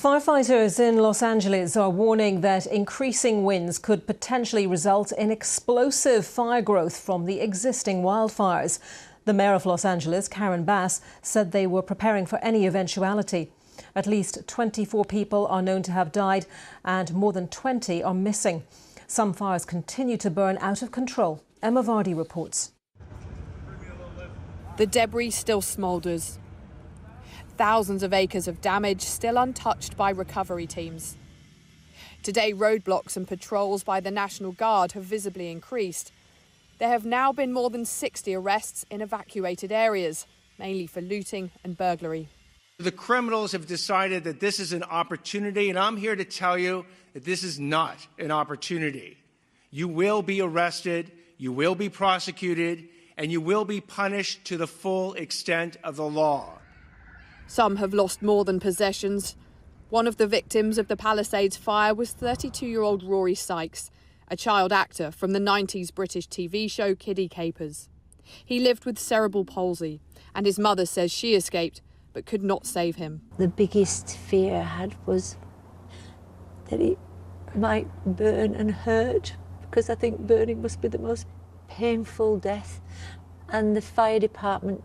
Firefighters in Los Angeles are warning that increasing winds could potentially result in explosive fire growth from the existing wildfires. The mayor of Los Angeles, Karen Bass, said they were preparing for any eventuality. At least 24 people are known to have died and more than 20 are missing. Some fires continue to burn out of control. Emma Vardy reports. The debris still smoulders. Thousands of acres of damage still untouched by recovery teams. Today, roadblocks and patrols by the National Guard have visibly increased. There have now been more than 60 arrests in evacuated areas, mainly for looting and burglary. The criminals have decided that this is an opportunity, and I'm here to tell you that this is not an opportunity. You will be arrested, you will be prosecuted, and you will be punished to the full extent of the law. Some have lost more than possessions. One of the victims of the Palisades fire was 32-year-old Rory Sykes, a child actor from the 90s British TV show Kiddie Capers. He lived with cerebral palsy, and his mother says she escaped but could not save him. The biggest fear I had was that it might burn and hurt, because I think burning must be the most painful death. And the fire department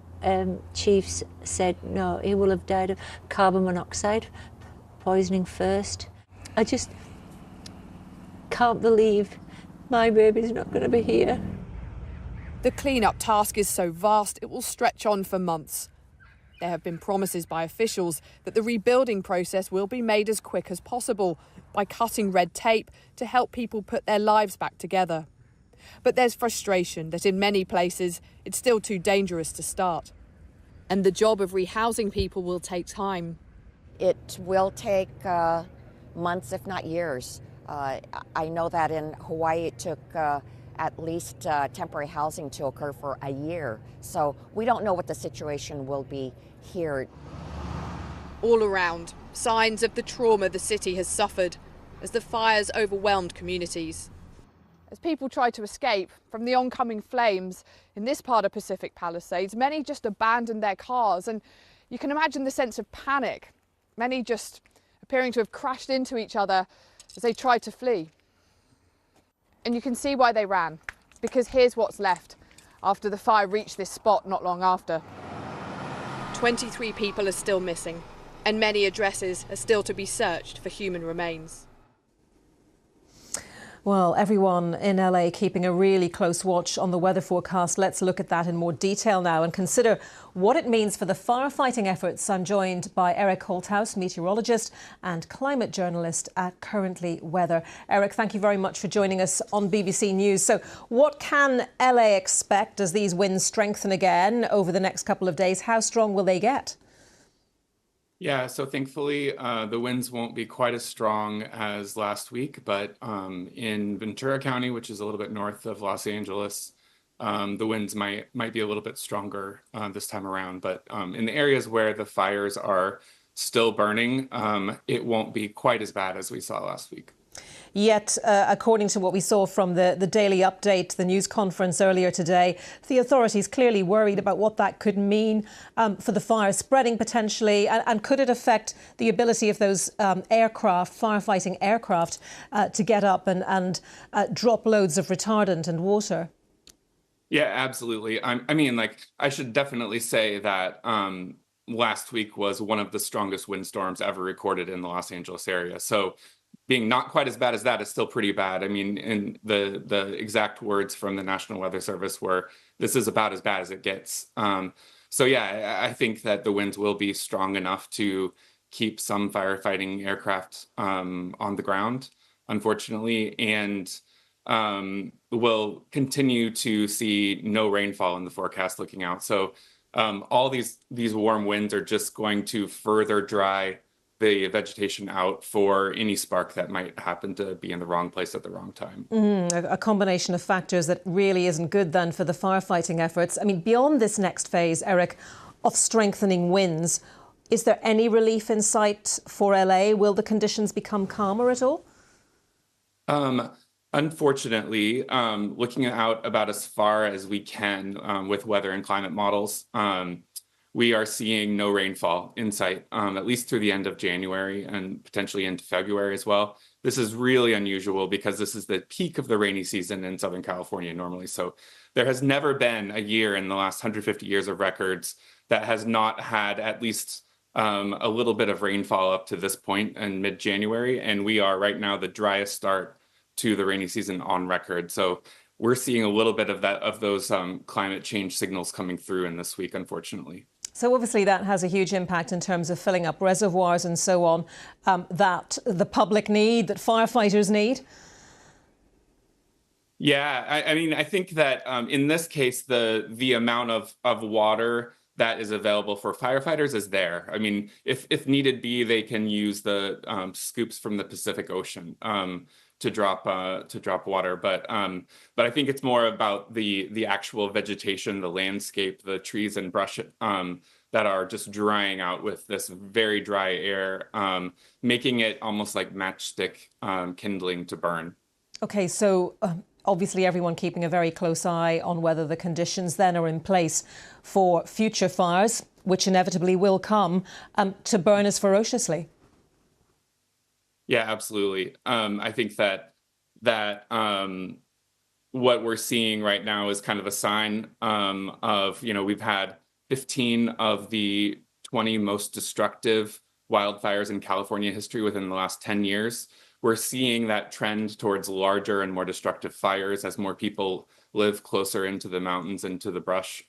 chiefs said, no, he will have died of carbon monoxide poisoning first. I just can't believe my baby's not going to be here. The clean-up task is so vast it will stretch on for months. There have been promises by officials that the rebuilding process will be made as quick as possible by cutting red tape to help people put their lives back together. But there's frustration that in many places it's still too dangerous to start. And the job of rehousing people will take time. It will take months, if not years. I know that in Hawaii it took at least temporary housing to occur for a year. So we don't know what the situation will be here. All around, signs of the trauma the city has suffered as the fires overwhelmed communities. As people try to escape from the oncoming flames in this part of Pacific Palisades, many just abandoned their cars, and you can imagine the sense of panic. Many just appearing to have crashed into each other as they tried to flee. And you can see why they ran, because here's what's left after the fire reached this spot not long after. 23 people are still missing, and many addresses are still to be searched for human remains. Well, everyone in LA keeping a really close watch on the weather forecast. Let's look at that in more detail now and consider what it means for the firefighting efforts. I'm joined by Eric Holthouse, meteorologist and climate journalist at Currently Weather. Eric, thank you very much for joining us on BBC News. So what can LA expect as these winds strengthen again over the next couple of days? How strong will they get? Yeah, so thankfully the winds won't be quite as strong as last week, but in Ventura County, which is a little bit north of Los Angeles, the winds might be a little bit stronger this time around. But in the areas where the fires are still burning, it won't be quite as bad as we saw last week. Yet, according to what we saw from the daily update, the news conference earlier today, the authorities clearly worried about what that could mean for the fire spreading potentially, and could it affect the ability of those firefighting aircraft, to get up and drop loads of retardant and water? Yeah, absolutely. I mean, like, I should definitely say that last week was one of the strongest windstorms ever recorded in the Los Angeles area. So being not quite as bad as that is still pretty bad. I mean, in the exact words from the National Weather Service were, this is about as bad as it gets. So yeah, I think that the winds will be strong enough to keep some firefighting aircraft on the ground, unfortunately, and we'll continue to see no rainfall in the forecast looking out. So all these warm winds are just going to further dry the vegetation out for any spark that might happen to be in the wrong place at the wrong time. A combination of factors that really isn't good then for the firefighting efforts. I mean, beyond this next phase, Eric, of strengthening winds, is there any relief in sight for LA? Will the conditions become calmer at all? Unfortunately, looking out about as far as we can with weather and climate models, we are seeing no rainfall in sight, at least through the end of January and potentially into February as well. This is really unusual because this is the peak of the rainy season in Southern California normally. So there has never been a year in the last 150 years of records that has not had at least a little bit of rainfall up to this point in mid-January. And we are right now the driest start to the rainy season on record. So we're seeing a little bit of those climate change signals coming through in this week, unfortunately. So obviously that has a huge impact in terms of filling up reservoirs and so on, that the public need, that firefighters need. Yeah, I mean, I think that in this case, the amount of water that is available for firefighters is there. I mean, if needed be, they can use the scoops from the Pacific Ocean to drop water. But I think it's more about the actual vegetation, the landscape, the trees and brush that are just drying out with this very dry air, making it almost like matchstick kindling to burn. OK, so obviously everyone keeping a very close eye on whether the conditions then are in place for future fires, which inevitably will come, to burn as ferociously. Yeah, absolutely. I think that what we're seeing right now is kind of a sign of, we've had 15 of the 20 most destructive wildfires in California history within the last 10 years. We're seeing that trend towards larger and more destructive fires as more people live closer into the mountains and to the brush.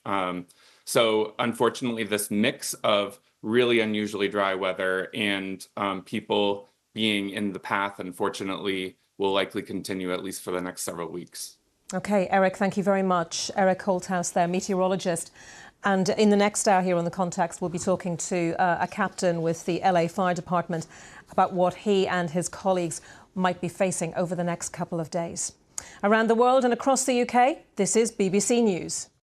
So unfortunately, this mix of really unusually dry weather and people being in the path, unfortunately, will likely continue at least for the next several weeks. OK, Eric, thank you very much. Eric Holthouse there, meteorologist. And in the next hour here on The Context, we'll be talking to a captain with the LA Fire Department about what he and his colleagues might be facing over the next couple of days. Around the world and across the UK, this is BBC News.